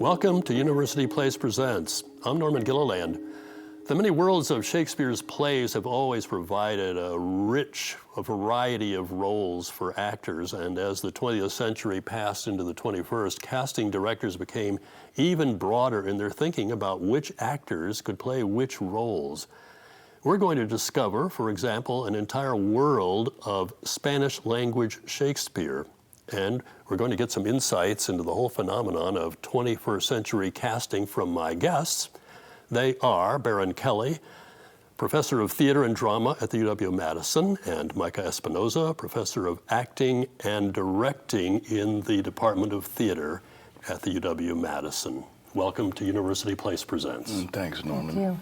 Welcome to University Plays Presents. I'm Norman Gilliland. The many worlds of Shakespeare's plays have always provided a variety of roles for actors, and as the 20th century passed into the 21st, casting directors became even broader in their thinking about which actors could play which roles. We're going to discover, for example, an entire world of Spanish language Shakespeare. And we're going to get some insights into the whole phenomenon of 21st century casting from my guests. They are Baron Kelly, Professor of Theater and Drama at the UW-Madison, and Micah Espinoza, Professor of Acting and Directing in the Department of Theater at the UW-Madison. Welcome to University Plays Presents. Thanks, Norman. Thank you.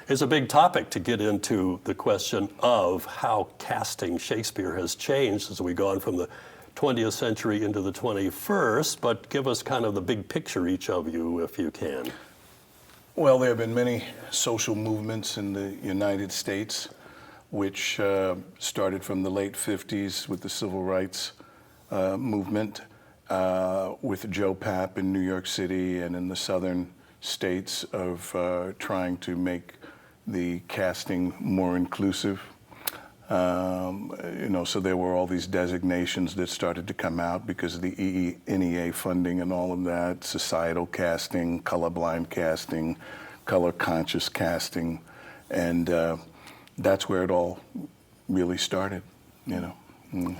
It's a big topic to get into the question of how casting Shakespeare has changed as we've gone from the 20th century into the 21st, but give us kind of the big picture, each of you, if you can. Well, there have been many social movements in the United States, which started from the late 50s with the Civil Rights movement, with Joe Papp in New York City and in the southern states of trying to make the casting more inclusive. So there were all these designations that started to come out because of the NEA funding and all of that, societal casting, colorblind casting, color-conscious casting, and that's where it all really started,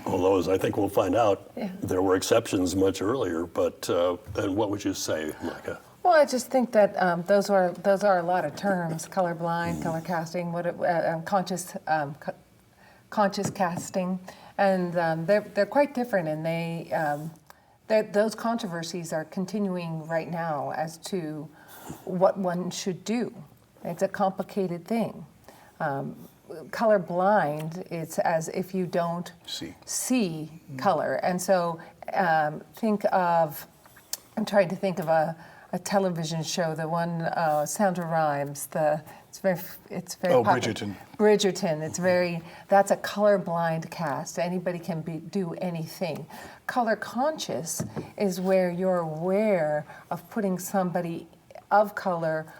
Although, as I think we'll find out, there were exceptions much earlier, but and what would you say, Micah? Well, I just think that those are a lot of terms: colorblind, color casting, conscious casting, and they're quite different, and those controversies are continuing right now as to what one should do. It's a complicated thing. Colorblind, it's as if you don't see color, and so I'm trying to think of a television show, the one Sandra Rhimes, it's very popular. Bridgerton. Bridgerton. That's a colorblind cast. Anybody can do anything. Color conscious is where you're aware of putting somebody of color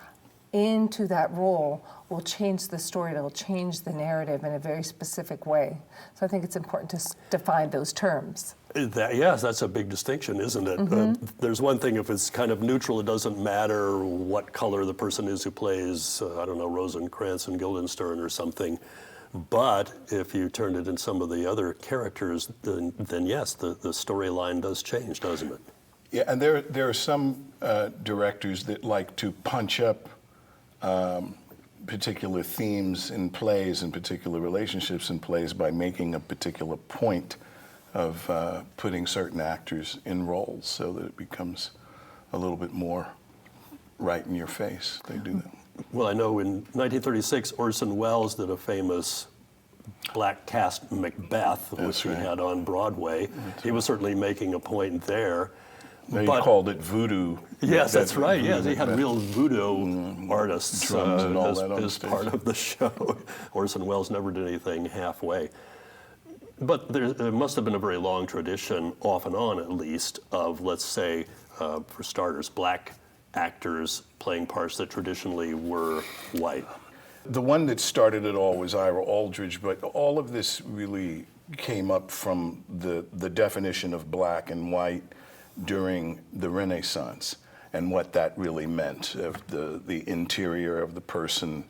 into that role will change the story. It'll change the narrative in a very specific way. So I think it's important to define those terms. Yes, that's a big distinction, isn't it? Mm-hmm. There's one thing if it's kind of neutral, it doesn't matter what color the person is who plays, Rosencrantz and Guildenstern or something. But if you turn it in some of the other characters, then yes, the storyline does change, doesn't it? Yeah, and there are some directors that like to punch up particular themes in plays and particular relationships in plays by making a particular point of putting certain actors in roles so that it becomes a little bit more right in your face. They do that. Well, I know in 1936, Orson Welles did a famous black cast Macbeth, which he had on Broadway. He was certainly making a point there. They called it voodoo. Yes, that's right. Yes, he had real voodoo artists drums and all that as part of the show. Orson Welles never did anything halfway. But there must have been a very long tradition, off and on at least, of, let's say, for starters, black actors playing parts that traditionally were white. The one that started it all was Ira Aldridge, but all of this really came up from the definition of black and white during the Renaissance and what that really meant, of the interior of the person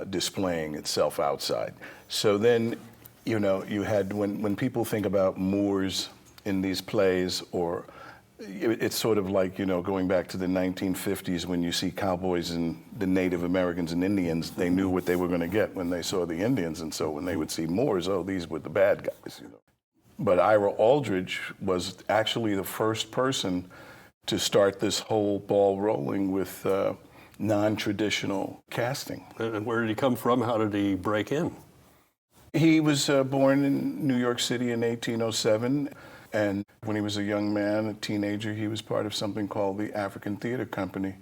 displaying itself outside. So then, you had, when people think about Moors in these plays, or it's sort of like, going back to the 1950s when you see cowboys and the Native Americans and Indians, they knew what they were going to get when they saw the Indians, and so when they would see Moors, these were the bad guys, But Ira Aldridge was actually the first person to start this whole ball rolling with non-traditional casting. And where did he come from? How did he break in? He was born in New York City in 1807, and when he was a young man, a teenager, he was part of something called the African Theater Company,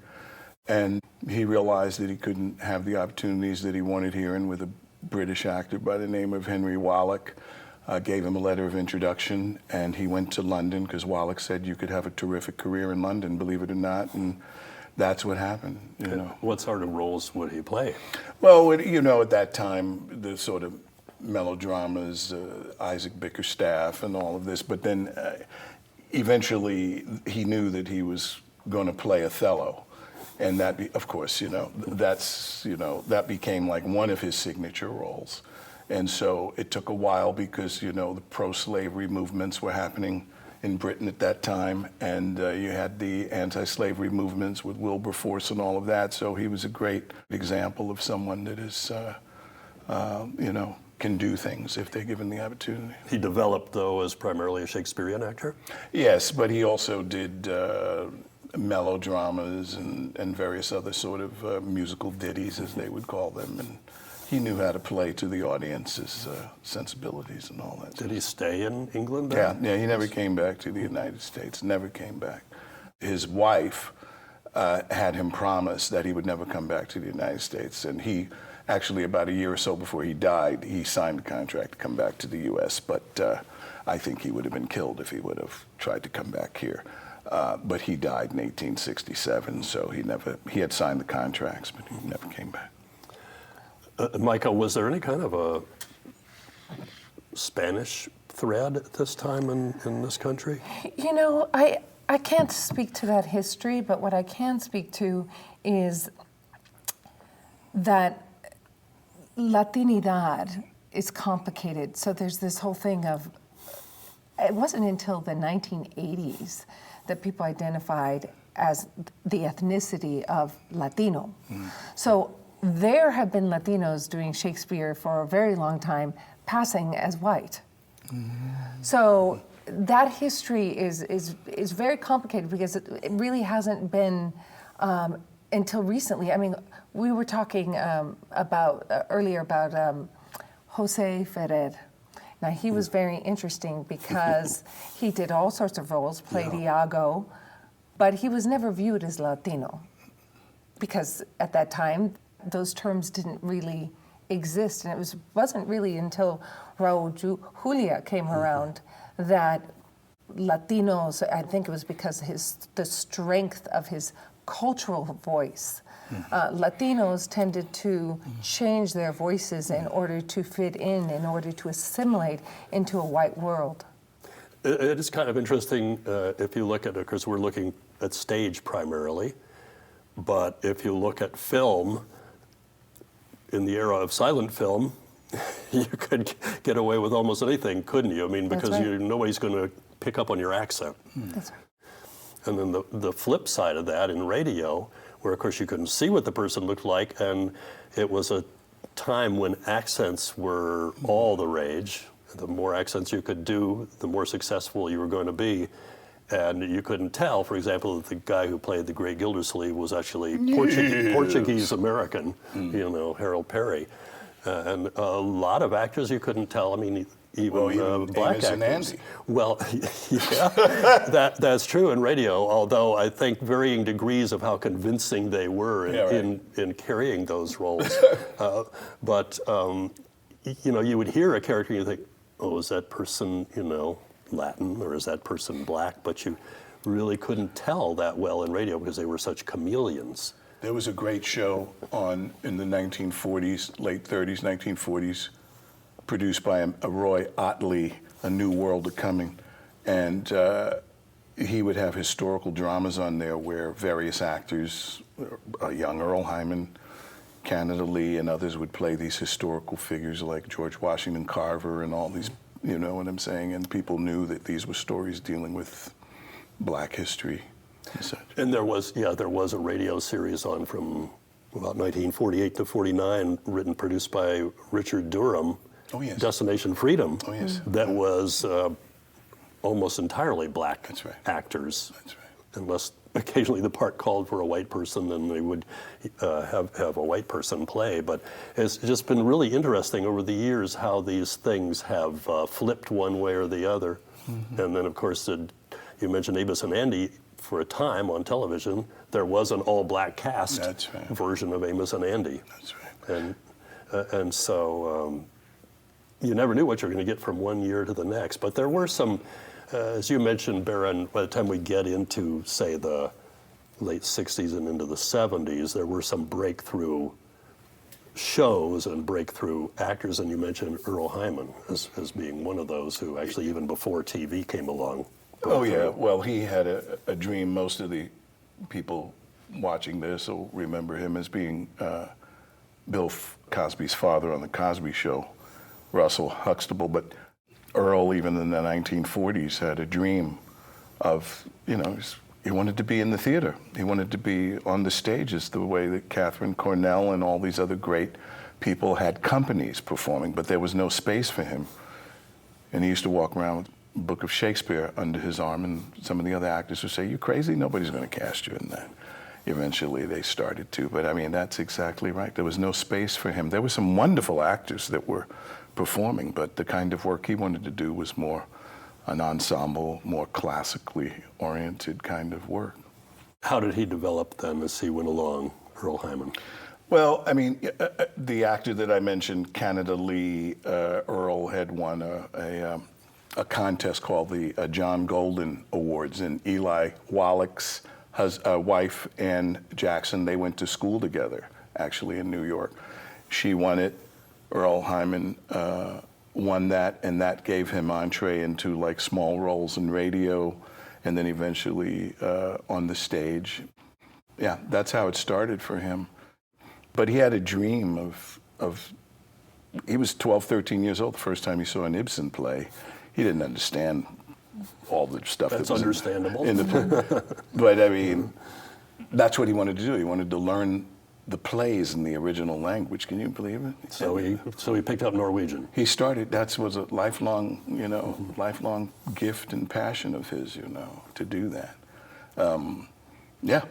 and he realized that he couldn't have the opportunities that he wanted here, and with a British actor by the name of Henry Wallach, gave him a letter of introduction, and he went to London because Wallach said you could have a terrific career in London, believe it or not, and that's what happened. You know. What sort of roles would he play? Well, you know, at that time, the sort of melodramas, Isaac Bickerstaff, and all of this, but then eventually he knew that he was going to play Othello. And that, of course, that became like one of his signature roles. And so it took a while because, the pro-slavery movements were happening in Britain at that time. And you had the anti-slavery movements with Wilberforce and all of that. So he was a great example of someone that is, can do things if they're given the opportunity. He developed, though, as primarily a Shakespearean actor? Yes, but he also did melodramas and various other sort of musical ditties, as they would call them. And he knew how to play to the audience's sensibilities and all that. Did he stay in England Yeah, then? he never came back to the United States, never came back. His wife had him promise that he would never come back to the United States. And he, actually about a year or so before he died, he signed a contract to come back to the U.S., but I think he would have been killed if he would have tried to come back here. But he died in 1867, so he had signed the contracts, but he never came back. Michael, was there any kind of a Spanish thread at this time in this country? I can't speak to that history, but what I can speak to is that Latinidad is complicated. So there's this whole thing of, it wasn't until the 1980s that people identified as the ethnicity of Latino. So there have been Latinos doing Shakespeare for a very long time, passing as white. So that history is very complicated because it really hasn't been until recently. I mean, we were talking earlier about Jose Ferrer. Now, he was very interesting because he did all sorts of roles, played Iago, but he was never viewed as Latino because at that time, those terms didn't really exist. And it wasn't really until Raul Julia came around that Latinos, I think it was because the strength of his cultural voice, Latinos tended to change their voices in order to fit in order to assimilate into a white world. It is kind of interesting if you look at it, because we're looking at stage primarily, but if you look at film, in the era of silent film, you could get away with almost anything, couldn't you? I mean, because nobody's going to pick up on your accent. That's right. And then the flip side of that in radio, where of course you couldn't see what the person looked like, and it was a time when accents were all the rage. The more accents you could do, the more successful you were going to be. And you couldn't tell, for example, that the guy who played the Great Gildersleeve was actually Portuguese American, Harold Perry. And a lot of actors you couldn't tell. I mean, even black Amos actors. and Andy. Well, yeah, that's true in radio, although I think varying degrees of how convincing they were in carrying those roles. But you would hear a character and you think, oh, is that person, Latin, or is that person black? But you really couldn't tell that well in radio because they were such chameleons. There was a great show in the 1940s, late 30s, 1940s, produced by a Roy Ottley, A New World A-Coming. And he would have historical dramas on there where various actors, young Earl Hyman, Canada Lee, and others would play these historical figures like George Washington Carver and all these, you know what I'm saying? And people knew that these were stories dealing with black history and such. And there was a radio series on from about 1948 to 49, produced by Richard Durham, Oh, yes. Destination Freedom, Oh, yes. that was almost entirely black That's right. actors. That's right. Unless occasionally the part called for a white person, then they would have a white person play. But it's just been really interesting over the years how these things have flipped one way or the other. Mm-hmm. And then, of course, you mentioned Amos and Andy. For a time on television, there was an all-black cast version of Amos and Andy. That's right. And so, you never knew what you were going to get from one year to the next. But there were some, as you mentioned, Baron, by the time we get into, say, the late 60s and into the 70s, there were some breakthrough shows and breakthrough actors, and you mentioned Earl Hyman as being one of those who actually, even before TV came along. Oh yeah, well he had a dream. Most of the people watching this will remember him as being Bill Cosby's father on the Cosby Show, Russell Huxtable. But Earl, even in the 1940s, had a dream of, you know, he wanted to be in the theater. He wanted to be on the stages the way that Katharine Cornell and all these other great people had companies performing, but there was no space for him. And he used to walk around with a book of Shakespeare under his arm, and some of the other actors would say, "You crazy? Nobody's going to cast you in that." Eventually they started to, but I mean, that's exactly right. There was no space for him. There were some wonderful actors that were performing, but the kind of work he wanted to do was more an ensemble, more classically oriented kind of work. How did he develop then as he went along, Earl Hyman? Well, I mean, the actor that I mentioned, Canada Lee, Earl had won a contest called the John Golden Awards, and Eli Wallach's wife, Ann Jackson, they went to school together, actually, in New York. She won it. Earl Hyman won that, and that gave him entree into like small roles in radio, and then eventually on the stage. Yeah, that's how it started for him. But he had a dream of he was 12, 13 years old the first time he saw an Ibsen play. He didn't understand all the stuff That's that was understandable. in the play. But I mean, that's what he wanted to do. He wanted to learn the plays in the original language. Can you believe it? So he picked up Norwegian. He started, that was a lifelong, lifelong gift and passion of his, to do that. Yeah.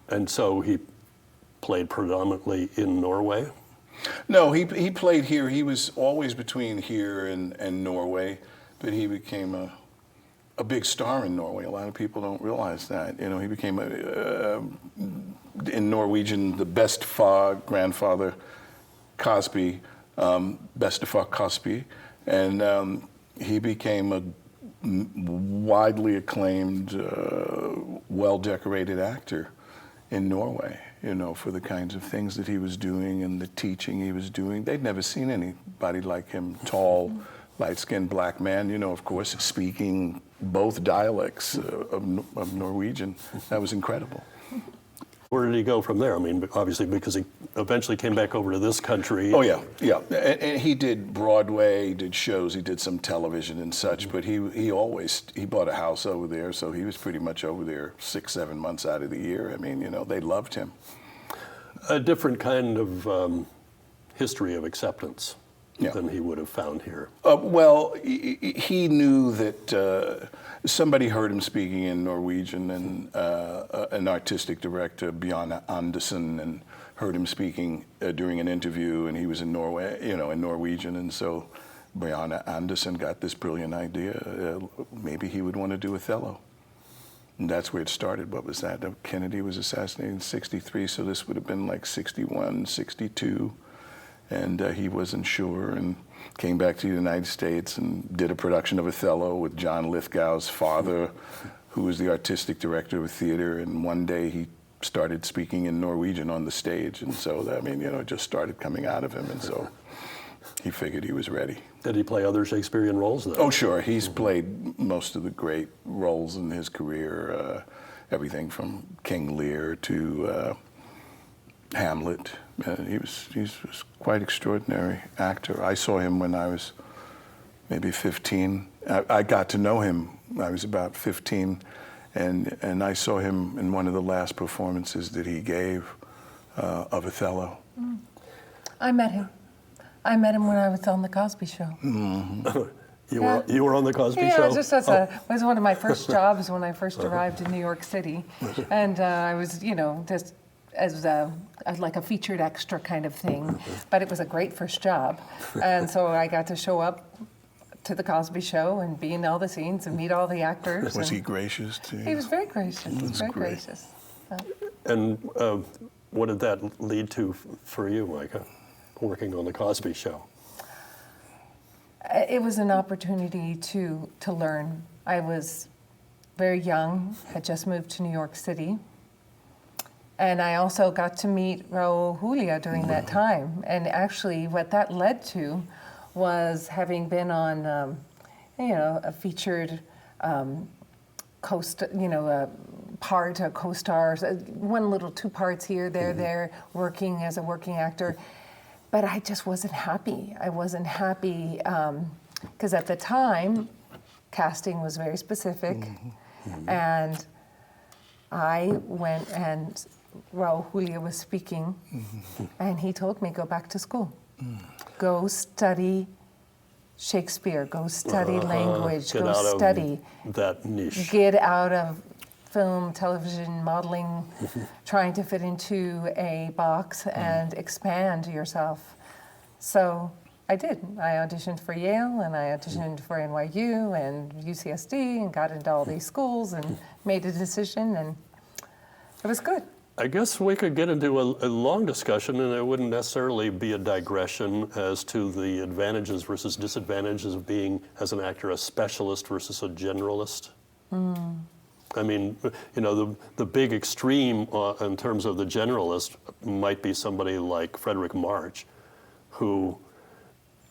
And so he played predominantly in Norway? No, he played here. He was always between here and Norway, but he became a big star in Norway. A lot of people don't realize that. He became in Norwegian the bestefar grandfather Cosby, bestefar Cosby, and he became a widely acclaimed, well-decorated actor in Norway, for the kinds of things that he was doing and the teaching he was doing. They'd never seen anybody like him, tall, light-skinned black man, of course, speaking both dialects of Norwegian. That was incredible. Where did he go from there? I mean, obviously, because he eventually came back over to this country. Oh, yeah. And he did Broadway, he did shows, he did some television and such, but he bought a house over there, so he was pretty much over there 6-7 months out of the year. I mean, they loved him. A different kind of history of acceptance than he would have found here. Well, he knew that somebody heard him speaking in Norwegian, and an artistic director, Bjarne Andersen, and heard him speaking during an interview, and he was in Norway, in Norwegian, and so Bjarne Andersen got this brilliant idea. Maybe he would want to do Othello. And that's where it started. What was that? Kennedy was assassinated in 1963, so this would have been like 1961, 1962. And he wasn't sure, and came back to the United States and did a production of Othello with John Lithgow's father, who was the artistic director of theater. And one day he started speaking in Norwegian on the stage, and so it just started coming out of him, and so he figured he was ready. Did he play other Shakespearean roles, though? Oh, sure. He's played most of the great roles in his career, everything from King Lear to Hamlet. He's quite extraordinary actor. I saw him when I was maybe 15. I got to know him. I was about 15, and I saw him in one of the last performances that he gave of Othello. I met him. I met him when I was on the Cosby Show. Mm-hmm. You were on the Cosby Yeah, Show? just it was one of my first jobs when I first arrived in New York City, and I was, just as like a featured extra kind of thing, but it was a great first job, and so I got to show up to the Cosby Show and be in all the scenes and meet all the actors. Was he gracious to you? He was very gracious. He was very great. gracious. And what did that lead to for you, Micah, working on the Cosby Show? It was an opportunity to learn. I was very young, had just moved to New York City. And I also got to meet Raul Julia during that time. And actually what that led to was having been on, a featured part, a co-star, one little 2 parts here, there, working as a working actor. But I just wasn't happy. I wasn't happy because at the time, casting was very specific. And I went and Raul Julia was speaking, and he told me, go back to school. Go study Shakespeare, go study language, Get go out study. of that niche. Get out of film, television, modeling, trying to fit into a box and expand yourself. So I did. I auditioned for Yale, and I auditioned for NYU and UCSD, and got into all these schools and made a decision, and it was good. I guess we could get into a long discussion, and it wouldn't necessarily be a digression as to the advantages versus disadvantages of being, as an actor, a specialist versus a generalist. I mean, the big extreme in terms of the generalist might be somebody like Frederick March, who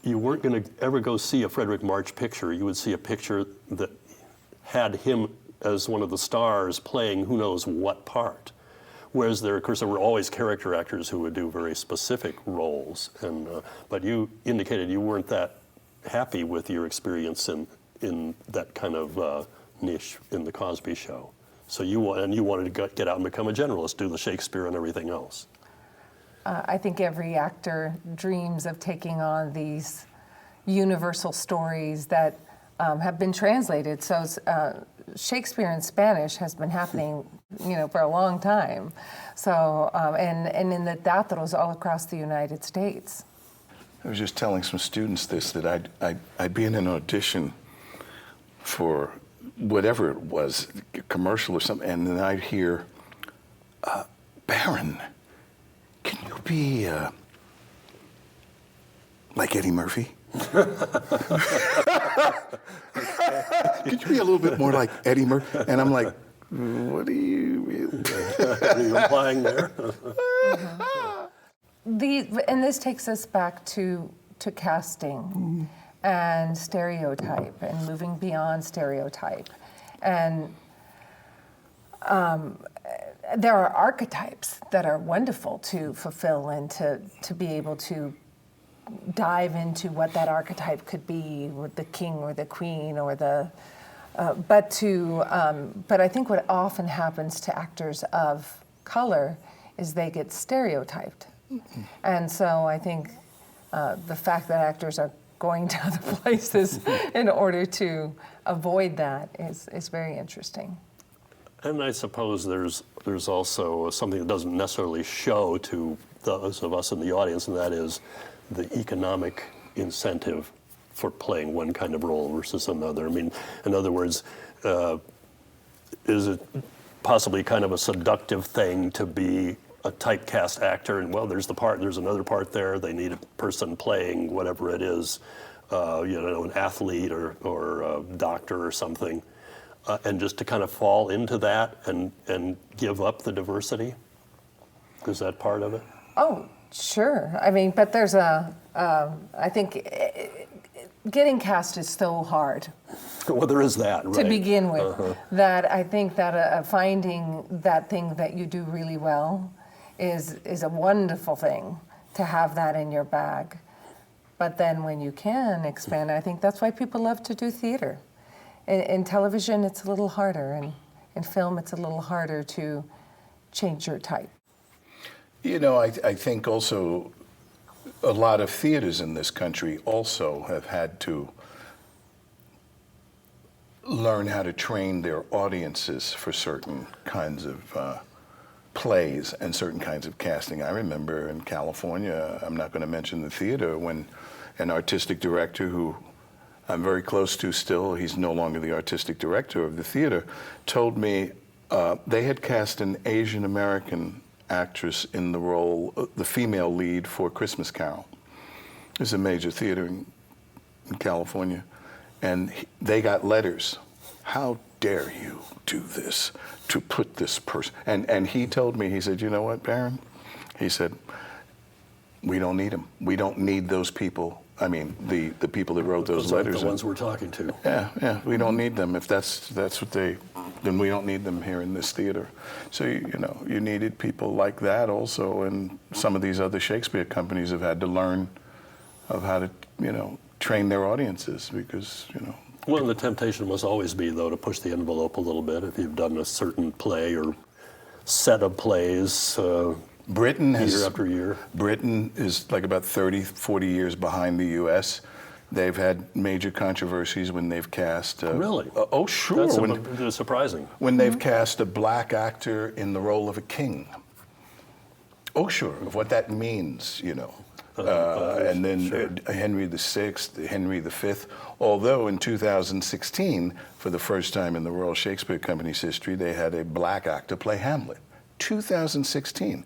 you weren't going to ever go see a Frederick March picture. You would see a picture that had him as one of the stars playing who knows what part. Whereas there were always character actors who would do very specific roles. But you indicated you weren't that happy with your experience in that kind of niche in the Cosby Show. So you wanted to get out and become a generalist, do the Shakespeare and everything else. I think every actor dreams of taking on these universal stories that have been translated. So Shakespeare in Spanish has been happening, for a long time. So and in the teatros all across the United States. I was just telling some students this, that I'd be in an audition for whatever it was, a commercial or something, and then I'd hear, Baron, can you be like Eddie Murphy? Could you be a little bit more like Eddie Murphy? And I'm like, what do you mean? Are you implying there? And this takes us back to casting and stereotype and moving beyond stereotype. And there are archetypes that are wonderful to fulfill and to be able to dive into what that archetype could be with the king or the queen or the but I think what often happens to actors of color is they get stereotyped. And so I think the fact that actors are going to other places in order to avoid that is very interesting. And I suppose there's also something that doesn't necessarily show to those of us in the audience, and that is the economic incentive for playing one kind of role versus another. I mean, in other words, is it possibly kind of a seductive thing to be a typecast actor, and there's another part there, they need a person playing whatever it is, an athlete or a doctor or something, and just to kind of fall into that and give up the diversity? Is that part of it? Oh, sure. I mean, but there's I think getting cast is so hard. Well, there is that, right? To begin with, that I think that finding that thing that you do really well is a wonderful thing to have that in your bag. But then when you can expand, I think that's why people love to do theater. In television, it's a little harder, and in film, it's a little harder to change your type. I think also a lot of theaters in this country also have had to learn how to train their audiences for certain kinds of plays and certain kinds of casting. I remember in California, I'm not going to mention the theater, when an artistic director who I'm very close to still, he's no longer the artistic director of the theater, told me they had cast an Asian American actress in the role, the female lead for Christmas Carol. It's a major theater in California, and they got letters. How dare you do this to put this person? And he told me, he said, you know what, Baron? He said, we don't need them. We don't need those people. I mean, the people that wrote those letters. The ones we're talking to. Yeah, we don't need them. If that's what they, then we don't need them here in this theater. So, you needed people like that also, and some of these other Shakespeare companies have had to learn of how to, train their audiences because, Well, the temptation must always be, though, to push the envelope a little bit. If you've done a certain play or set of plays Britain year after year. Britain is like about 30, 40 years behind the U.S. They've had major controversies when they've cast. Really? Oh, sure. That's surprising. When they've cast a black actor in the role of a king. Oh, sure. Of what that means, and then sure. Henry VI, Henry V. Although in 2016, for the first time in the Royal Shakespeare Company's history, they had a black actor play Hamlet. 2016.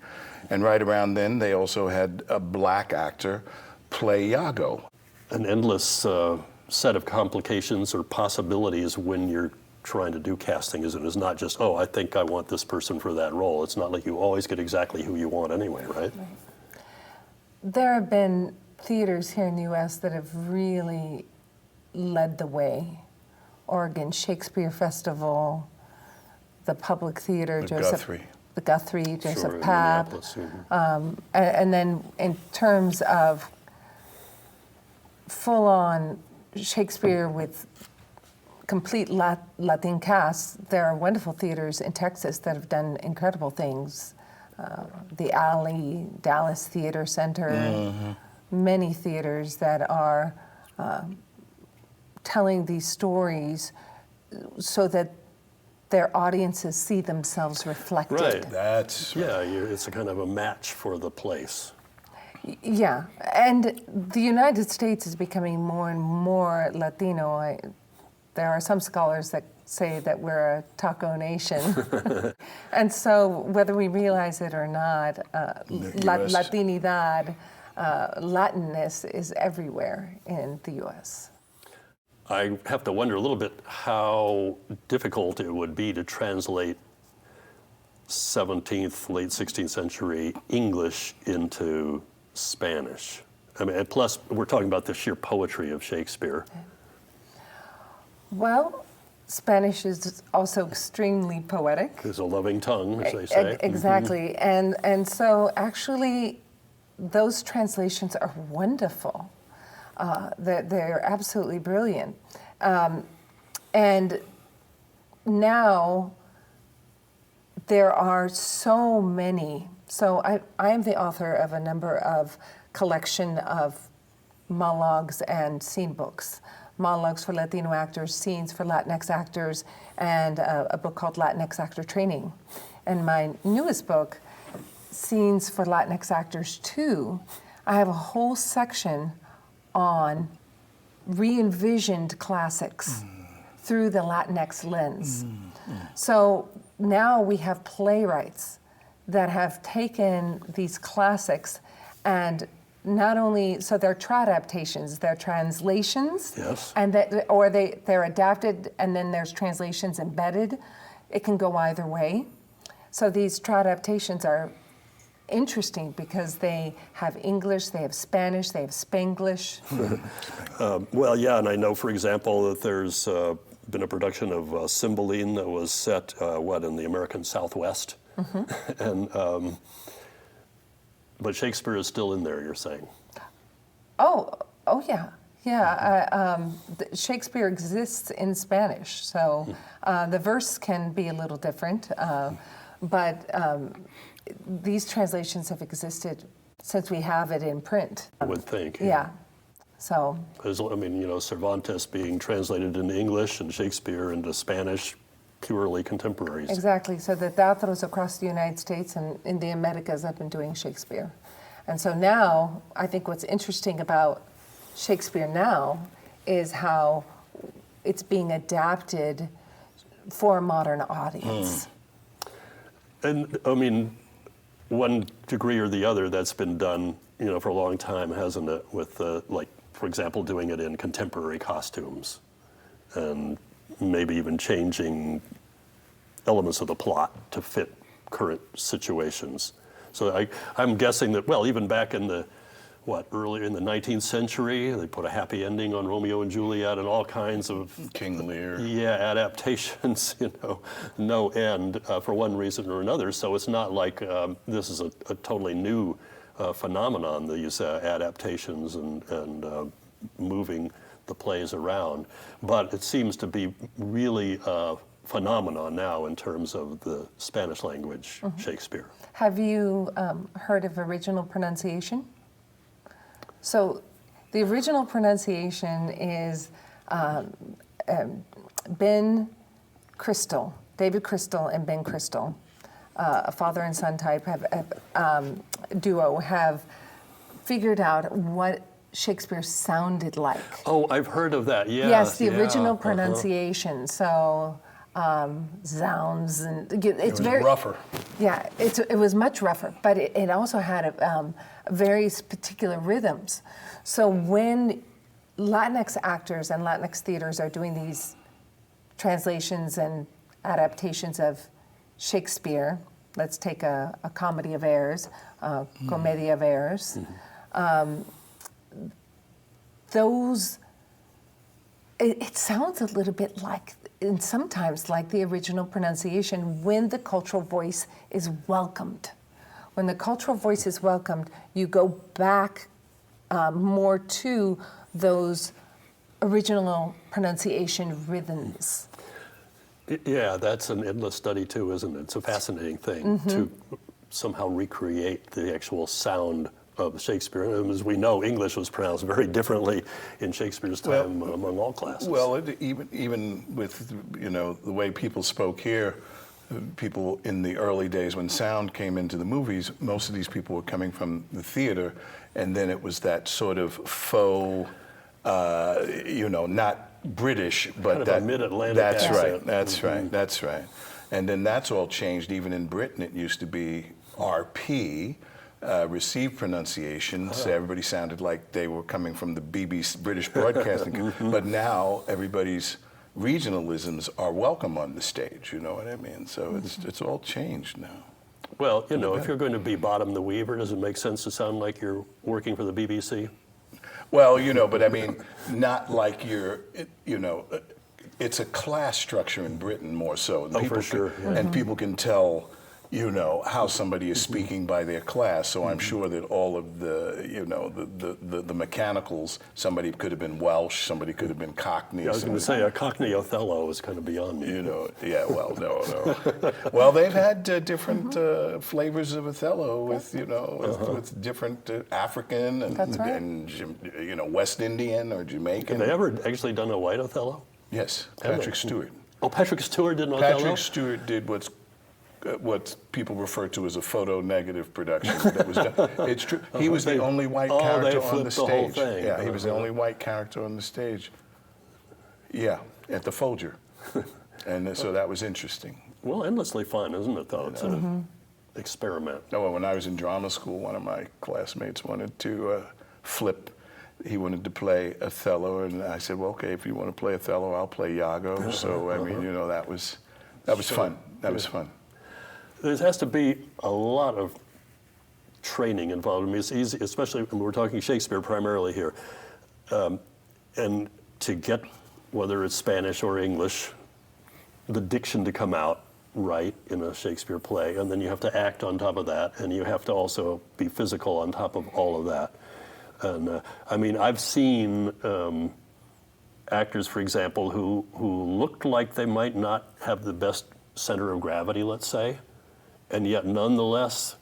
And right around then, they also had a black actor play Iago. An endless set of complications or possibilities when you're trying to do casting, isn't it? It's not just, I think I want this person for that role. It's not like you always get exactly who you want anyway, right? There have been theaters here in the U.S. that have really led the way. Oregon Shakespeare Festival, the Public Theater, the Guthrie, Joseph Sure, in Papp. Minneapolis, mhm. And then in terms of full-on Shakespeare with complete Latin casts, there are wonderful theaters in Texas that have done incredible things. The Alley, Dallas Theater Center, many theaters that are telling these stories so that their audiences see themselves reflected. Right. That's right. Yeah, it's a kind of a match for the place. Yeah, and the United States is becoming more and more Latino. There are some scholars that say that we're a taco nation. And so whether we realize it or not, Latinidad, Latinness is everywhere in the U.S. I have to wonder a little bit how difficult it would be to translate 17th, late 16th century English into Spanish. I mean, and plus we're talking about the sheer poetry of Shakespeare. Well, Spanish is also extremely poetic. It's a loving tongue, as they say. Exactly, and so actually those translations are wonderful. They're absolutely brilliant. And now there are so many. So I am the author of a number of collection of monologues and scene books. Monologues for Latino actors, scenes for Latinx actors, and a book called Latinx Actor Training. And my newest book, Scenes for Latinx Actors 2, I have a whole section on re-envisioned classics through the Latinx lens. So now we have playwrights that have taken these classics and not only, so they're adaptations, they're translations, Yes. and they're adapted and then there's translations embedded. It can go either way. So these adaptations are interesting because they have English, they have Spanish, they have Spanglish. Well, yeah, and I know, for example, that there's been a production of Cymbeline that was set, in the American Southwest? And but Shakespeare is still in there, you're saying? Oh yeah. Yeah, Shakespeare exists in Spanish, so the verse can be a little different, but these translations have existed since we have it in print. I would think. Yeah, so. Because, I mean, Cervantes being translated into English and Shakespeare into Spanish, purely contemporaries. Exactly, so the teatros across the United States and in the Americas have been doing Shakespeare. And so now, I think what's interesting about Shakespeare now is how it's being adapted for a modern audience. And, I mean, one degree or the other, that's been done, for a long time, hasn't it? With, for example, doing it in contemporary costumes and maybe even changing elements of the plot to fit current situations. So I'm guessing that, well, even back in the, earlier in the 19th century, they put a happy ending on Romeo and Juliet and all kinds of King Lear. yeah, adaptations, no end for one reason or another. So it's not like this is a totally new phenomenon, these adaptations and moving the plays around. But it seems to be really a phenomenon now in terms of the Spanish language Shakespeare. Have you heard of original pronunciation? So the original pronunciation is Ben Crystal, David Crystal and Ben Crystal, a father and son type duo, have figured out what Shakespeare sounded like. Oh, I've heard of that, yes. Yes, the yeah, original pronunciation. So zounds, and it's very rougher. Yeah, it was much rougher, but it also had very particular rhythms. So when Latinx actors and Latinx theaters are doing these translations and adaptations of Shakespeare, let's take a comedy of errors, Comedia of Errors, those, it sounds a little bit like, and sometimes like the original pronunciation when the cultural voice is welcomed. When the cultural voice is welcomed, you go back more to those original pronunciation rhythms. Yeah, that's an endless study too, isn't it? It's a fascinating thing to somehow recreate the actual sound of Shakespeare. And as we know, English was pronounced very differently in Shakespeare's time among all classes. Well, even with the way people spoke here, people in the early days when sound came into the movies, most of these people were coming from the theater, and then it was that sort of faux, not British, but kind of that a mid-Atlantic that's accent. right, that's right, that's right. And then that's all changed. Even in Britain, it used to be RP. Received pronunciation, so everybody sounded like they were coming from the BBC, British Broadcasting. But now everybody's regionalisms are welcome on the stage. You know what I mean? So it's all changed now. Well, if you're going to be Bottom the Weaver, does it make sense to sound like you're working for the BBC? Well, but I mean, not like it's a class structure in Britain more so. And for sure. Yeah. And people can tell, how somebody is speaking by their class. So I'm sure that all of the mechanicals, somebody could have been Welsh, somebody could have been Cockney. Yeah, I was going to say a Cockney Othello is kind of beyond me. Yeah, well, no. Well, they've had different flavors of Othello with different African and, That's right. and West Indian or Jamaican. Have they ever actually done a white Othello? Yes, Have Patrick they? Stewart. Oh, Patrick Stewart did an Othello? Patrick Stewart did what people refer to as a photo-negative production. That was done. It's true. He was the only white character on the stage. The whole thing. Yeah, he was the only white character on the stage. Yeah, at the Folger. And so that was interesting. Well, endlessly fun, isn't it, though? It's an experiment. Oh, well, when I was in drama school, one of my classmates wanted to flip. He wanted to play Othello, and I said, well, okay, if you want to play Othello, I'll play Iago. So, I mean, that was fun. That was fun. There has to be a lot of training involved. I mean, it's easy, especially when we're talking Shakespeare primarily here. And to get, whether it's Spanish or English, the diction to come out right in a Shakespeare play, and then you have to act on top of that, and you have to also be physical on top of all of that. And I mean, I've seen actors, for example, who looked like they might not have the best center of gravity, let's say, and yet nonetheless,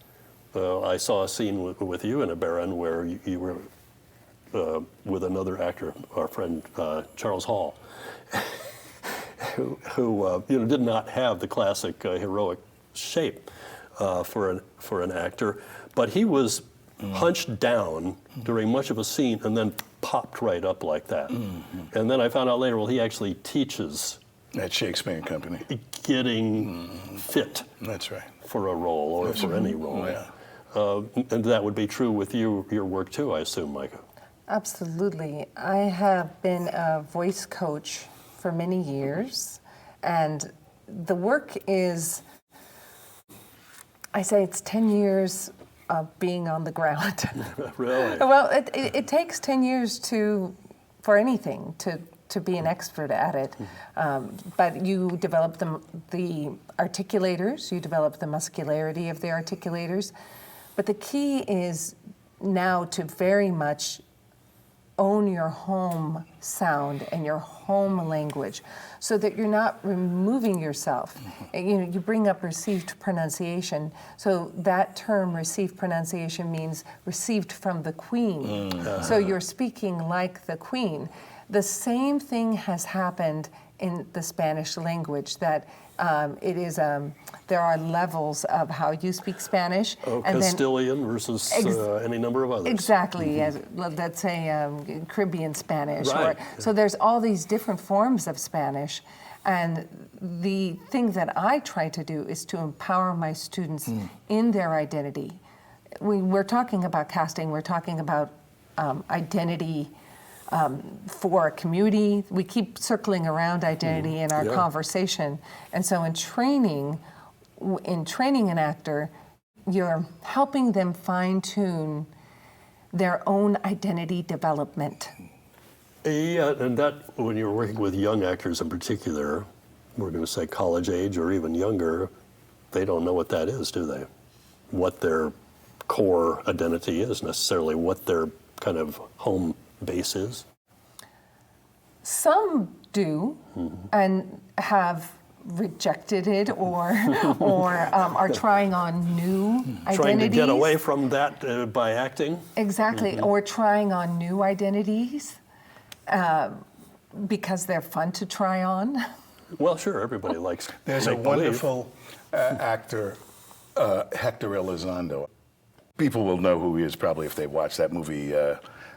I saw a scene with you in a Baron where you were with another actor, our friend Charles Hall, who did not have the classic heroic shape for an actor, but he was hunched down during much of a scene and then popped right up like that. And then I found out later, well, he actually teaches at Shakespeare Company getting fit. That's right. For a role or for any role. Yeah. And that would be true with your work too, I assume, Micah. Absolutely. I have been a voice coach for many years, and the work is, I say it's 10 years of being on the ground. Really? Well, it takes 10 years for anything to be an expert at it. But you develop the articulators, you develop the muscularity of the articulators. But the key is now to very much own your home sound and your home language so that you're not removing yourself. You bring up received pronunciation. So that term, received pronunciation, means received from the Queen. So you're speaking like the Queen. The same thing has happened in the Spanish language, that there are levels of how you speak Spanish. Oh, Castilian versus any number of others. Exactly, as let's say Caribbean Spanish. Right. So there's all these different forms of Spanish, and the thing that I try to do is to empower my students in their identity. We're talking about casting, we're talking about identity for a community. We keep circling around identity in our conversation. And so in training an actor, you're helping them fine-tune their own identity development. Yeah, and that, when you're working with young actors in particular, we're going to say college age or even younger, they don't know what that is, do they? What their core identity is, necessarily what their kind of home base is. Some do, and have rejected it, or are trying on new identities. Trying to get away from that by acting. Exactly, or trying on new identities because they're fun to try on. Well, sure, everybody likes. There's a make-believe. wonderful actor, Hector Elizondo. People will know who he is probably if they watch that movie,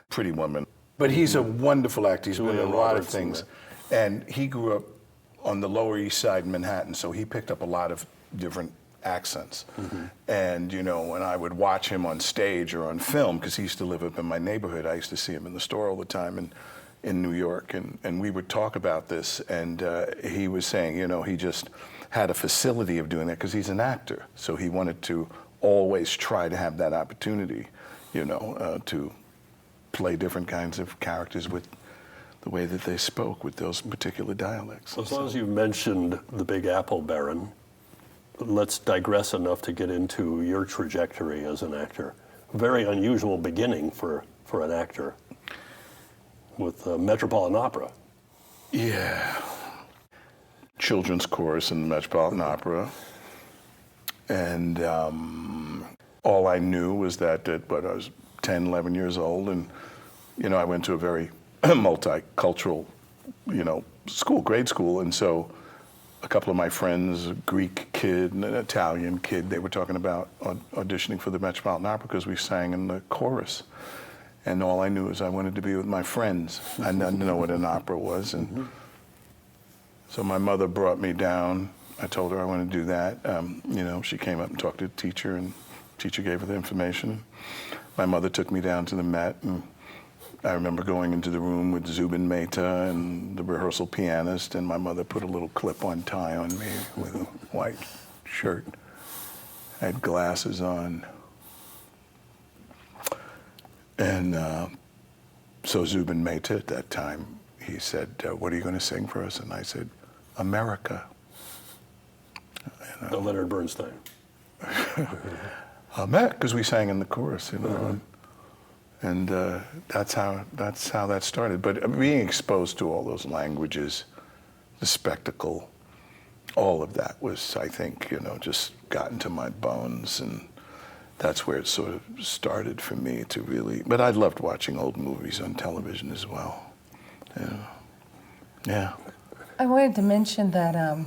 Pretty Woman. But he's a wonderful actor. He's been in a Julia lot of Roberts things. And he grew up on the Lower East Side in Manhattan, so he picked up a lot of different accents. And, when I would watch him on stage or on film, because he used to live up in my neighborhood, I used to see him in the store all the time in New York. And we would talk about this, and he was saying, he just had a facility of doing that because he's an actor. So he wanted to always try to have that opportunity, to play different kinds of characters with the way that they spoke with those particular dialects. As long as you've mentioned the Big Apple Baron, let's digress enough to get into your trajectory as an actor. Very unusual beginning for an actor with Metropolitan Opera. Yeah. Children's chorus in the Metropolitan Opera. And all I knew was that I was 10, 11 years old, and I went to a very multicultural, school, grade school, and so a couple of my friends, a Greek kid and an Italian kid, they were talking about auditioning for the Metropolitan Opera because we sang in the chorus. And all I knew is I wanted to be with my friends. I didn't know what an opera was, and so my mother brought me down. I told her I wanted to do that. She came up and talked to the teacher, and the teacher gave her the information. My mother took me down to the Met, and I remember going into the room with Zubin Mehta and the rehearsal pianist, and my mother put a little clip-on tie on me with a white shirt. I had glasses on. And so Zubin Mehta at that time, he said, what are you going to sing for us? And I said, America. The Leonard Bernstein. Because we sang in the chorus, and that's how that started. But being exposed to all those languages, the spectacle, all of that was, I think, just got into my bones, and that's where it sort of started for me to really. But I loved watching old movies on television as well. Yeah. I wanted to mention that,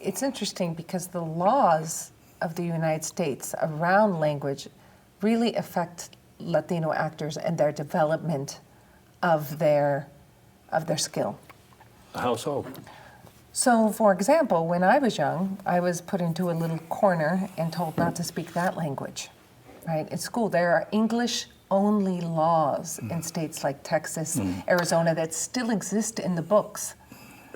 it's interesting because the laws of the United States around language really affect Latino actors and their development of their skill. How so? So, for example, when I was young, I was put into a little corner and told not to speak that language, right? In school, there are English only laws in states like Texas, Arizona that still exist in the books.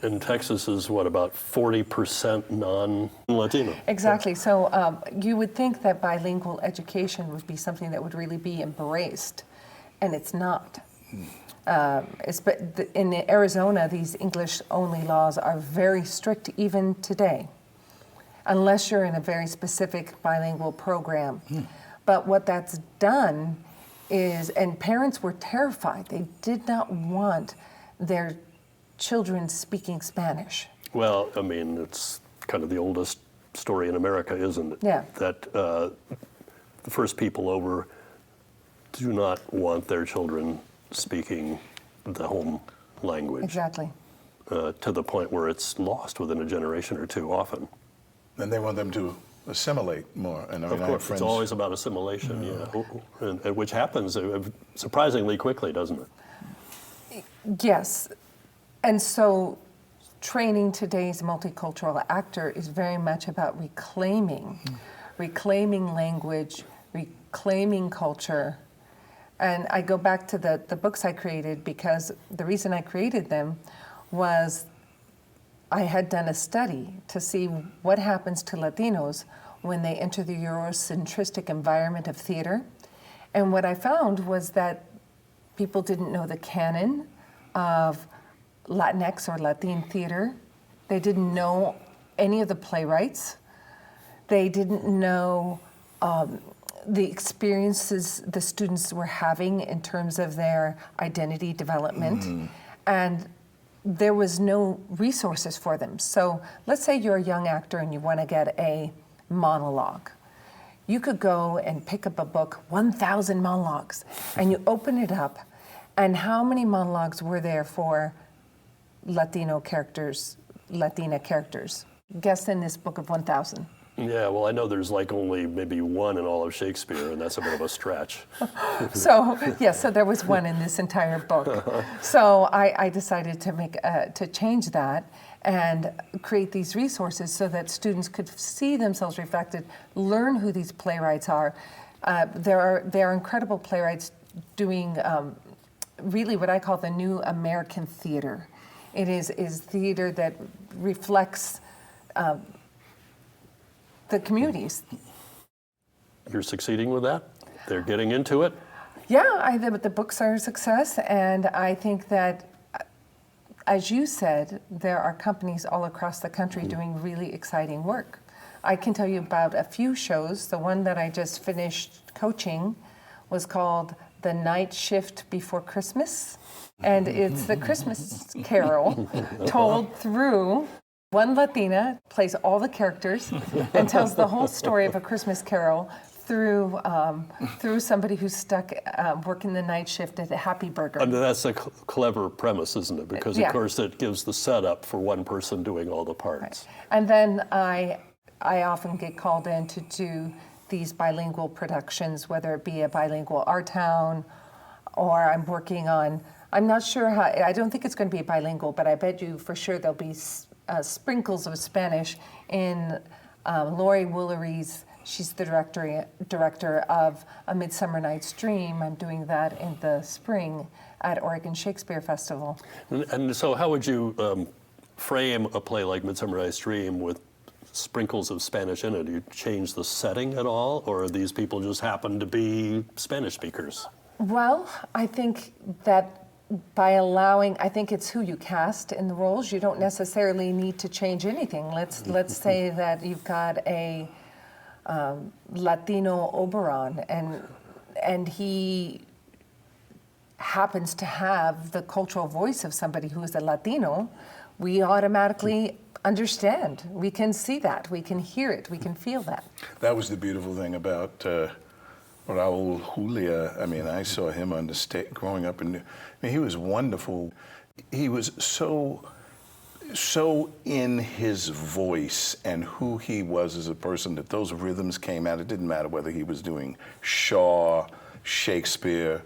And Texas is what, about 40% non-Latino? Exactly. So you would think that bilingual education would be something that would really be embraced, and it's not. In Arizona, these English-only laws are very strict even today, unless you're in a very specific bilingual program. But what that's done is, and parents were terrified. They did not want their children speaking Spanish. Well, I mean, it's kind of the oldest story in America, isn't it? Yeah. That the first people over do not want their children speaking the home language. Exactly. To the point where it's lost within a generation or two often. And they want them to assimilate more. And I mean, Of I have course, it's friends- always about assimilation, yeah. And which happens surprisingly quickly, doesn't it? Yes. And so training today's multicultural actor is very much about reclaiming language, reclaiming culture. And I go back to the books I created because the reason I created them was I had done a study to see what happens to Latinos when they enter the Eurocentristic environment of theater. And what I found was that people didn't know the canon of Latinx or Latin theater. They didn't know any of the playwrights. They didn't know the experiences the students were having in terms of their identity development. And there was no resources for them. So let's say you're a young actor and you want to get a monologue. You could go and pick up a book, 1,000 monologues, and you open it up, and how many monologues were there for Latino characters, Latina characters? Guess in this book of 1,000. Yeah, well, I know there's like only maybe one in all of Shakespeare, and that's a bit of a stretch. So, yes, so there was one in this entire book. So I decided to change that and create these resources so that students could see themselves reflected, learn who these playwrights are. There are incredible playwrights doing really what I call the new American theater. It is theater that reflects the communities. You're succeeding with that? They're getting into it? Yeah, the books are a success, and I think that, as you said, there are companies all across the country doing really exciting work. I can tell you about a few shows. The one that I just finished coaching was called The Night Shift Before Christmas, and it's the Christmas Carol told through one Latina, plays all the characters, and tells the whole story of A Christmas Carol through somebody who's stuck working the night shift at a Happy Burger. And that's a clever premise, isn't it? Because, Yeah. of course, it gives the setup for one person doing all the parts. Right. And then I often get called in to do these bilingual productions, whether it be a bilingual art town, or I'm working on, I'm not sure how, I don't think it's going to be bilingual, but I bet you for sure there'll be sprinkles of Spanish in Lori Woolery's. She's the director of A Midsummer Night's Dream. I'm doing that in the spring at Oregon Shakespeare Festival. And so how would you frame a play like Midsummer Night's Dream with sprinkles of Spanish in it? Do you change the setting at all, or these people just happen to be Spanish speakers? Well, I think that by allowing, I think it's who you cast in the roles. You don't necessarily need to change anything. Let's say that you've got a Latino Oberon, and he happens to have the cultural voice of somebody who is a Latino. We automatically understand. We can see that. We can hear it. We can feel that. That was the beautiful thing about Raul Julia. I mean, I saw him on the stage growing up, and I mean, he was wonderful. He was so in his voice and who he was as a person that those rhythms came out. It didn't matter whether he was doing Shaw, Shakespeare,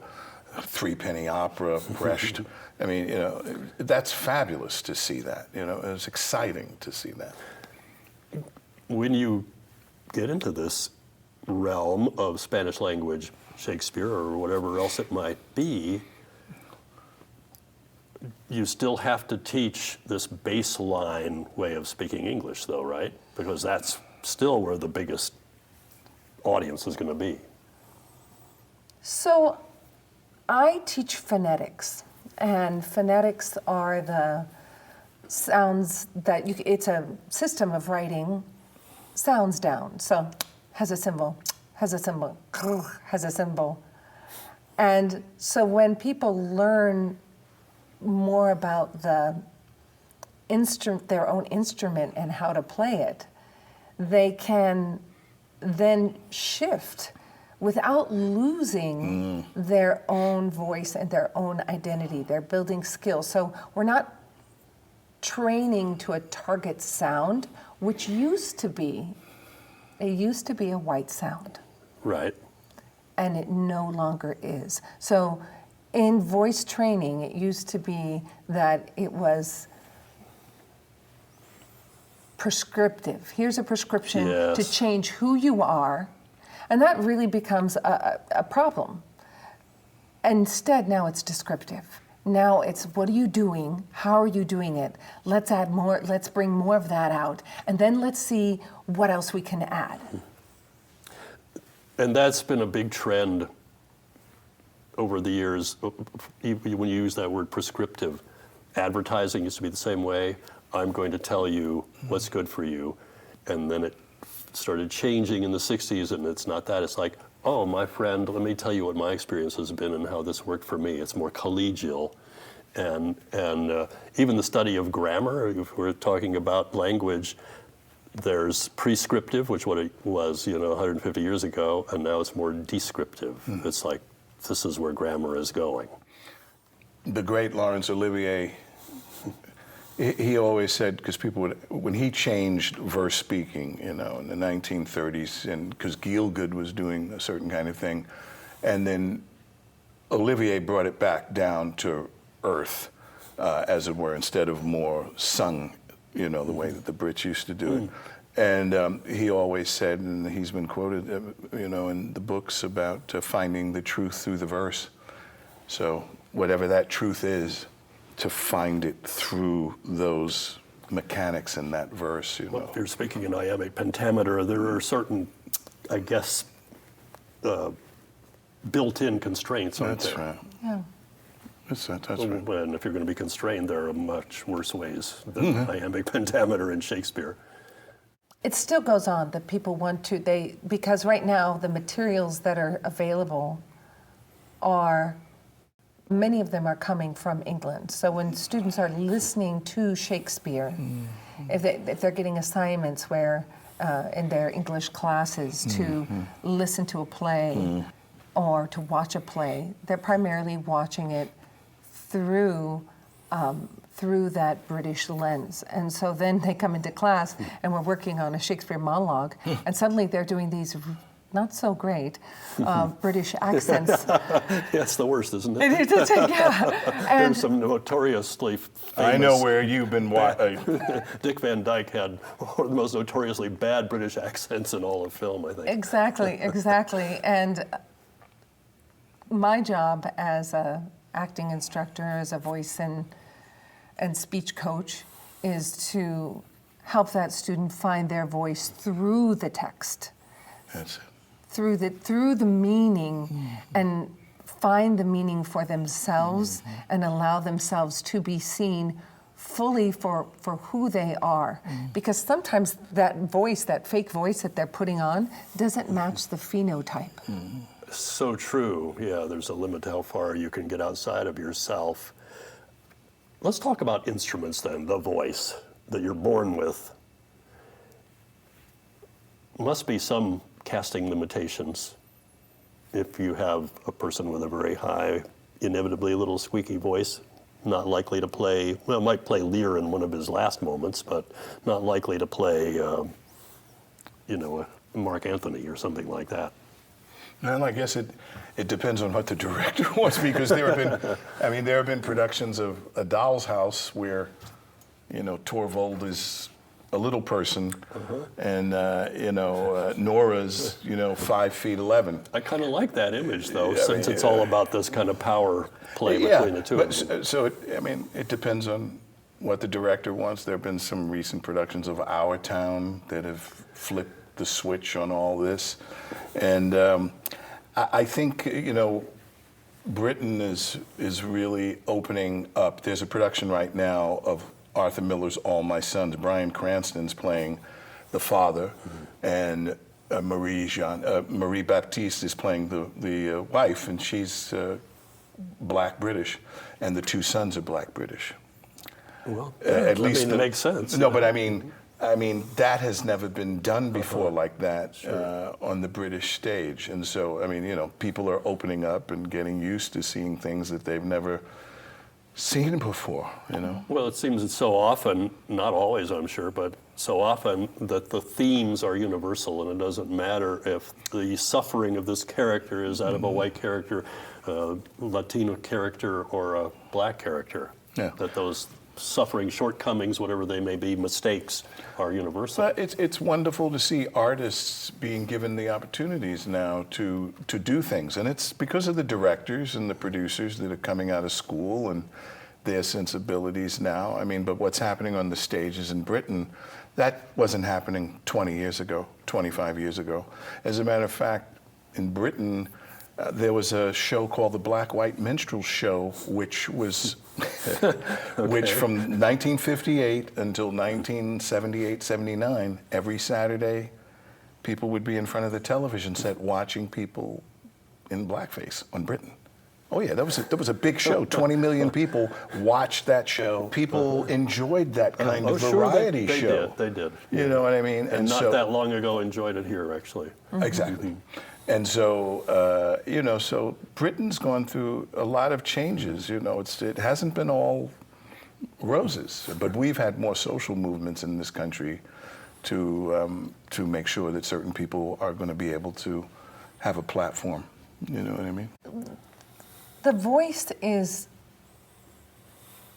Threepenny Opera, Brecht. I mean, you know, that's fabulous to see that. You know, it's exciting to see that. When you get into this realm of Spanish language Shakespeare or whatever else it might be, you still have to teach this baseline way of speaking English, though, right? Because that's still where the biggest audience is going to be. So I teach phonetics, and phonetics are the sounds that it's a system of writing sounds down. So has a symbol, has a symbol, has a symbol. And so when people learn more about their own instrument and how to play it, they can then shift without losing their own voice and their own identity. They're building skills. So we're not training to a target sound, which used to be a white sound. Right. And it no longer is. So in voice training, it used to be that it was prescriptive. Here's a prescription Yes. to change who you are, and that really becomes a problem. Instead, now it's descriptive. Now it's, what are you doing? How are you doing it? Let's add more, let's bring more of that out, and then let's see what else we can add. And that's been a big trend over the years. When you use that word prescriptive, advertising used to be the same way. I'm going to tell you what's good for you. And then it started changing in the 60s, and it's not that. It's like, oh, my friend, let me tell you what my experience has been and how this worked for me. It's more collegial. And even the study of grammar, if we're talking about language, there's prescriptive, which what it was, 150 years ago, and now it's more descriptive. It's like, this is where grammar is going. The great Laurence Olivier, he always said, because people would, when he changed verse speaking, in the 1930s, and because Gielgud was doing a certain kind of thing, and then Olivier brought it back down to earth, as it were, instead of more sung, the way that the Brits used to do it. And he always said, and he's been quoted, in the books about finding the truth through the verse. So whatever that truth is, to find it through those mechanics in that verse, Well, if you're speaking in iambic pentameter, there are certain, I guess, built-in constraints, aren't That's there? right. Yeah. That's right. And if you're going to be constrained, there are much worse ways than iambic pentameter in Shakespeare. It still goes on that people want to, because right now the materials that are available many of them are coming from England. So when students are listening to Shakespeare, if they're getting assignments where in their English classes to listen to a play or to watch a play, they're primarily watching it through that British lens. And so then they come into class and we're working on a Shakespeare monologue, and suddenly they're doing these not so great British accents. That's the worst, isn't it? It is, yeah. And There's some notoriously famous... I know where you've been watching. Dick Van Dyke had one of the most notoriously bad British accents in all of film, I think. Exactly. And my job as an acting instructor, as a voice and speech coach, is to help that student find their voice through the text. That's it. Through the meaning, and find the meaning for themselves and allow themselves to be seen fully for who they are. Because sometimes that voice, that fake voice that they're putting on, doesn't match the phenotype. So true. Yeah, there's a limit to how far you can get outside of yourself. Let's talk about instruments then, the voice that you're born with. Must be some casting limitations if you have a person with a very high, inevitably a little squeaky voice, not likely to play, well, might play Lear in one of his last moments, but not likely to play, Mark Anthony or something like that. Well, I guess it depends on what the director wants, because there have been productions of A Doll's House where, Torvald is a little person, and Nora's 5'11". I kind of like that image, though, Yeah, I since mean, it's all about this kind of power play between the two but of them. so it depends on what the director wants. There have been some recent productions of Our Town that have flipped the switch on all this, and I think Britain is really opening up. There's a production right now of Arthur Miller's All My Sons. Bryan Cranston's playing the father, and Marie Baptiste is playing the wife, and she's Black British, and the two sons are Black British. Well, At least it makes sense. No, but I mean that has never been done before like that on the British stage, and so people are opening up and getting used to seeing things that they've never seen before. Well, it seems it's so often, not always, I'm sure, but so often that the themes are universal, and it doesn't matter if the suffering of this character is out of a white character, Latino character, or a Black character. Yeah. That those suffering, shortcomings, whatever they may be, mistakes, are universal. But it's wonderful to see artists being given the opportunities now to do things, and it's because of the directors and the producers that are coming out of school and their sensibilities now. But what's happening on the stages in Britain, that wasn't happening 20 years ago, 25 years ago. As a matter of fact, in Britain, there was a show called the Black White Minstrel Show, which was which from 1958 until 1978, 79, every Saturday, people would be in front of the television set watching people in blackface on Britain. Oh yeah, that was a big show. 20 million people watched that show. People enjoyed that kind of variety show. They did. You know what I mean? And not that long ago enjoyed it here, actually. Exactly. And so, so Britain's gone through a lot of changes. It hasn't been all roses, but we've had more social movements in this country to make sure that certain people are going to be able to have a platform. You know what I mean? The voice is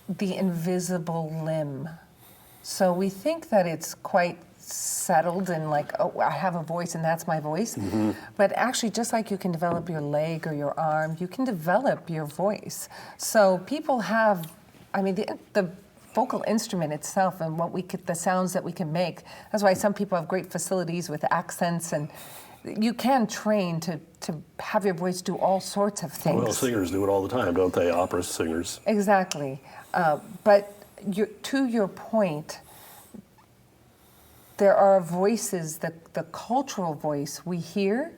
the invisible limb. So we think that it's quite settled and like, oh, I have a voice and that's my voice. Mm-hmm. But actually, just like you can develop your leg or your arm, you can develop your voice. So people have, the vocal instrument itself and the sounds that we can make. That's why some people have great facilities with accents, and you can train to have your voice do all sorts of things. Well, singers do it all the time, don't they? Opera singers. Exactly. But to your point, there are voices, the cultural voice we hear,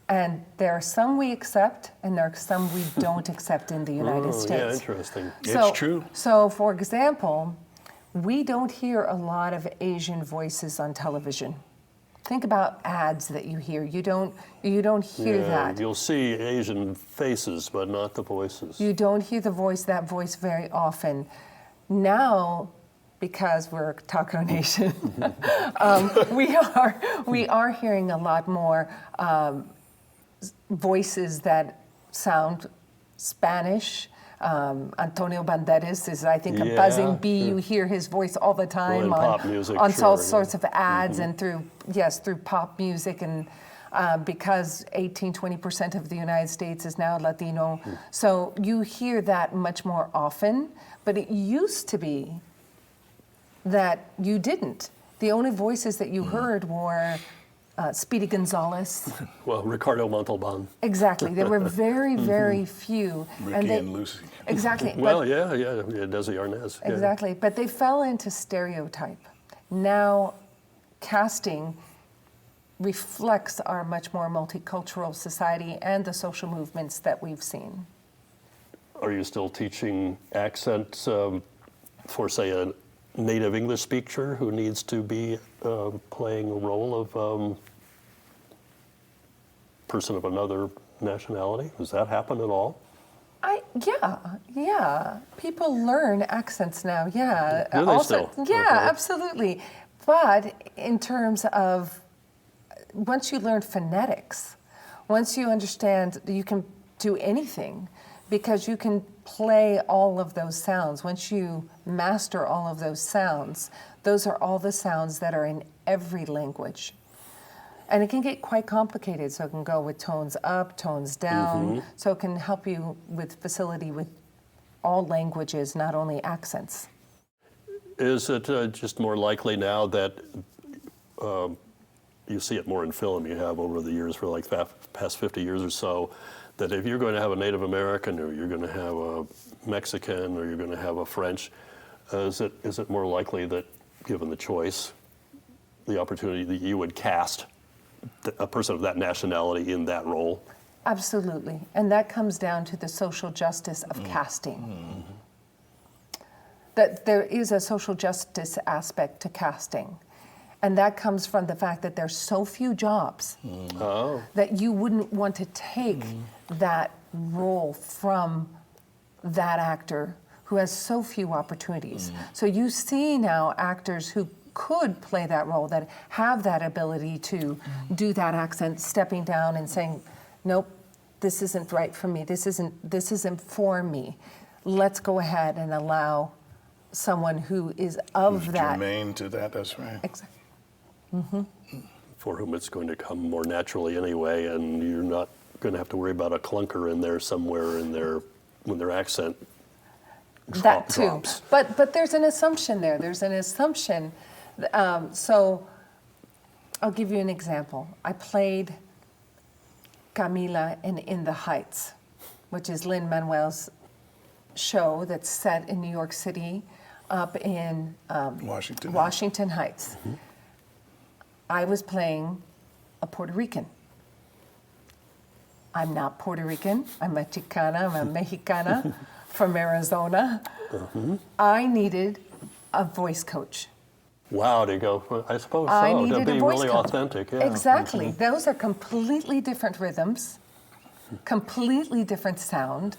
and there are some we accept, and there are some we don't accept in the United States. Yeah, interesting. It's true. So, for example, we don't hear a lot of Asian voices on television. Think about ads that you hear. You don't hear that. You'll see Asian faces, but not the voices. You don't hear that voice very often. Now, because we're Taco Nation, we are hearing a lot more voices that sound Spanish. Antonio Banderas is, I think, a buzzing bee. You hear his voice all the time on pop music, on all sure, sorts of ads and through pop music, and because 18-20% of the United States is now Latino. So you hear that much more often, but it used to be that you didn't. The only voices that you heard were Speedy Gonzalez. Well, Ricardo Montalban. Exactly. There were very, very few. Ricky and Lucy. Exactly. Well, yeah, Desi Arnaz. Yeah. Exactly. But they fell into stereotype. Now, casting reflects our much more multicultural society and the social movements that we've seen. Are you still teaching accents for, say, a native English speaker who needs to be playing a role of person of another nationality? Does that happen at all? Yeah. People learn accents now. Yeah. Do they still? Yeah, Okay. absolutely. But in terms of once you learn phonetics, once you understand that you can do anything, because you can play all of those sounds. Once you master all of those sounds, those are all the sounds that are in every language. And it can get quite complicated, so it can go with tones up, tones down, so it can help you with facility with all languages, not only accents. Is it just more likely now that you see it more in film, you have over the years for like the past 50 years or so, that if you're going to have a Native American or you're going to have a Mexican or you're going to have a French, is it more likely that, given the choice, the opportunity that you would cast a person of that nationality in that role? Absolutely. And that comes down to the social justice of casting. That there is a social justice aspect to casting. And that comes from the fact that there's so few jobs that you wouldn't want to take that role from that actor who has so few opportunities. So you see now actors who could play that role, that have that ability to do that accent, stepping down and saying, nope, this isn't right for me, this isn't for me. Let's go ahead and allow someone who is of that. Germane to that, that's right. Exactly. For whom it's going to come more naturally anyway, and you're not going to have to worry about a clunker in there somewhere in their when their accent That too. drops. But there's an assumption there. There's an assumption. So I'll give you an example. I played Camila in The Heights, which is Lin-Manuel's show that's set in New York City, up in Washington Heights. I was playing a Puerto Rican. I'm not Puerto Rican. I'm a Chicana. I'm a Mexicana from Arizona. I needed a voice coach. Wow, to go, I suppose I so, to needed be a voice really coach. authentic. Yeah. Exactly. Those are completely different rhythms, completely different sound.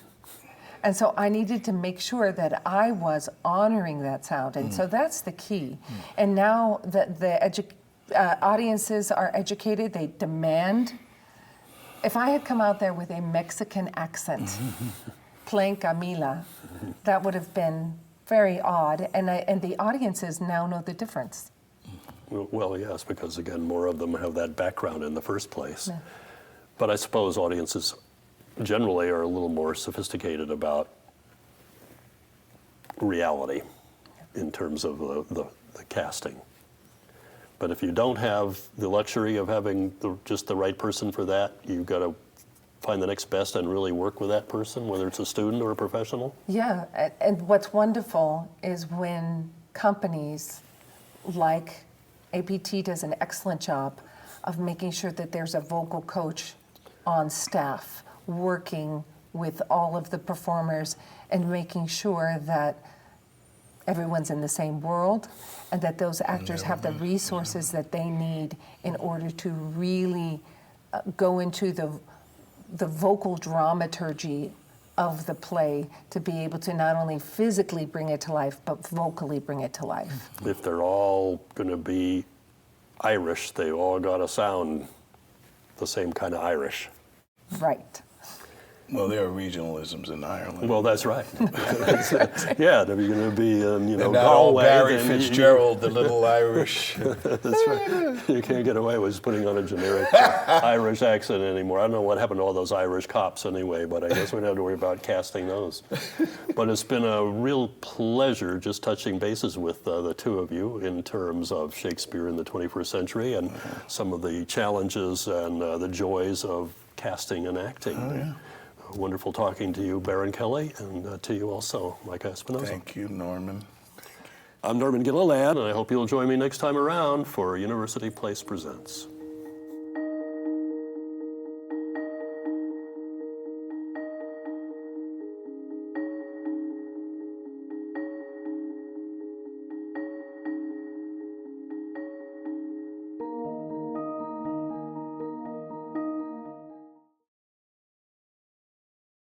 And so I needed to make sure that I was honoring that sound. And so that's the key. And now that the audiences are educated, they demand. If I had come out there with a Mexican accent playing Camila, that would have been very odd, and the audiences now know the difference. Well, yes, because again, more of them have that background in the first place. Yeah. But I suppose audiences generally are a little more sophisticated about reality in terms of the casting. But if you don't have the luxury of having just the right person for that, you've got to find the next best and really work with that person, whether it's a student or a professional. Yeah, and what's wonderful is when companies like APT does an excellent job of making sure that there's a vocal coach on staff working with all of the performers and making sure that everyone's in the same world and that those actors have the resources that they need in order to really go into the vocal dramaturgy of the play to be able to not only physically bring it to life, but vocally bring it to life. If they're all going to be Irish, they all got to sound the same kind of Irish. Right. Well, there are regionalisms in Ireland. Well, that's right. Yeah, if you're going to be in, and not all Galway, Barry then Fitzgerald, the little Irish. That's right. You can't get away with just putting on a generic Irish accent anymore. I don't know what happened to all those Irish cops anyway, but I guess we don't have to worry about casting those. But it's been a real pleasure just touching bases with the two of you in terms of Shakespeare in the 21st century and some of the challenges and the joys of casting and acting. Oh, yeah. Wonderful talking to you, Baron Kelly, and to you also, Mike Espinosa. Thank you, Norman. I'm Norman Gilliland, and I hope you'll join me next time around for University Place Presents.